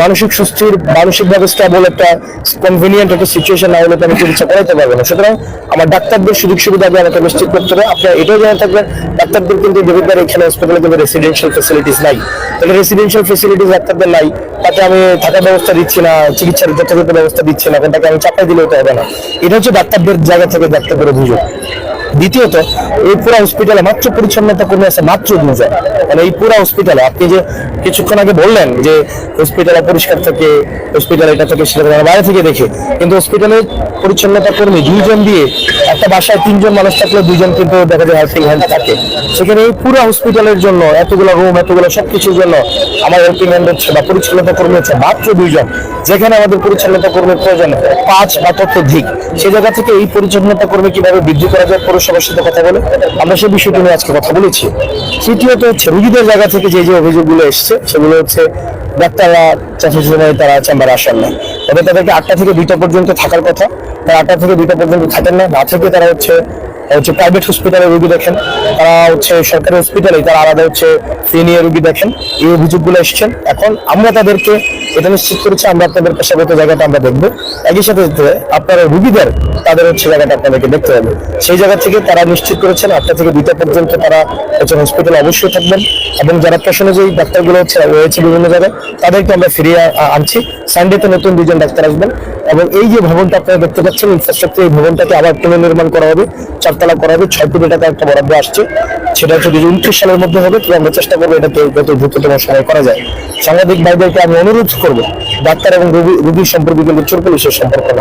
মানসিক সুস্থির মানসিকভাবে স্টেবল একটা কনভিনিয়েন্ট একটা সিচুয়েশন না হলে তো আমি চিকিৎসা করাতে পারবো না। সুতরাং আমার ডাক্তারদের সুযোগ সুবিধা দিয়ে আমাকে নিশ্চিত করতে হবে। আপনারা এটাও জেনে থাকবেন, ডাক্তারদের কিন্তু দেবিদ্বার এখানে হসপিটালে কিন্তু রেসিডেন্সিয়াল ফেসিলিটিস নাই। তাহলে রেসিডেন্সিয়াল ফেসিলিটিস ডাক্তারদের নাই, তাতে আমি থাকার ব্যবস্থা দিচ্ছি না, চিকিৎসার যথাযথ ব্যবস্থা দিচ্ছি না, তাকে আমি চাপাই দিলেও তো হবে না। এটা হচ্ছে ডাক্তারদের জায়গা থেকে ডাক্তারদের অভিযোগ। দ্বিতীয়ত, এই পুরো হসপিটালে মাত্র পরিচ্ছন্নতা কর্মী আছে মাত্র 2 জন। মানে এই পুরো হসপিটালে আপনি যে কিছুক্ষণ আগে বললেন যে হসপিটালে পরিষ্কার থাকে, হসপিটাল এটা থেকে সেটা থেকে, বাইরে থেকে দেখে, কিন্তু হসপিটালে পরিচ্ছন্নতা কর্মী 2 জন দিয়ে একটা বাসায় 3 জন মানুষ থাকলে 2 জন কিন্তু দেখা যায় হেল্পিং হ্যান্ড থাকে। সেখানে এই পুরো হসপিটালের জন্য এতগুলো রুম, এতগুলো সবকিছুর জন্য আমার হেল্পিং হ্যান্ড হচ্ছে বা পরিচ্ছন্নতা কর্মী হচ্ছে মাত্র 2 জন। যেখানে আমাদের পরিচ্ছন্নতা কর্মীর প্রয়োজন 5 বা ততোধিক। সেই জায়গা থেকে এই পরিচ্ছন্নতা কর্মী কিভাবে বৃদ্ধি করা যায় পৌরসভার সাথে কথা বলে আমরা সেই বিষয়টি নিয়ে আজকে কথা বলেছি। তৃতীয়ত হচ্ছে রোগীদের জায়গা থেকে যে যে অভিযোগগুলো এসছে সেগুলো হচ্ছে ডাক্তাররা যথেষ্ট সময় তারা চেম্বারে আসেন না, তবে তাদেরকে 8টা থেকে 2টা পর্যন্ত থাকার কথা, তারা 8টা থেকে 2টা পর্যন্ত থাকেন না, না থেকে তারা হচ্ছে প্রাইভেট হসপিটালে রোগী দেখেন, তারা হচ্ছে সরকারি হসপিটালে তারা আলাদা হচ্ছে ফি নিয়ে রোগী দেখেন। এই অভিযোগগুলো এসছেন। এখন আমরা তাদেরকে এটা নিশ্চিত করেছি আমরা আপনাদের পেশাগত জায়গাটা আমরা দেখবো, একই সাথে আপনারা রোগীদের তাদের হচ্ছে জায়গাটা আপনাদেরকে দেখতে হবে। সেই জায়গা থেকে তারা নিশ্চিত করেছেন 8টা থেকে 2টা পর্যন্ত তারা হচ্ছে হসপিটালে অবশ্যই থাকবেন, এবং যারা পেশনে যে ডাক্তারগুলো হচ্ছে রয়েছে বিভিন্ন জায়গায় তাদেরকে আমরা ফিরিয়ে আনছি। সানডেতে নতুন 2 জন ডাক্তার আসবেন, এবং এই যে ভবনটা আপনারা দেখতে পাচ্ছেন ইনফ্রাস্ট্রাকচার, এই ভবনটাকে আবার পুনর্নির্মাণ করা হবে, 4 তলা করা হবে। 6 কোটি টাকা একটা বরাদ্দ আসছে, সেটা হচ্ছে 2029 সালের মধ্যে হবে। তো আমরা চেষ্টা করবো এটাকে যত দ্রুততম সময় করা যায়। সাংবাদিক ভাইদেরকে আমি অনুরোধ করবো, ডাক্তার এবং রোগীর সম্পর্কে কিন্তু চোর পুলিশের সম্পর্ক না।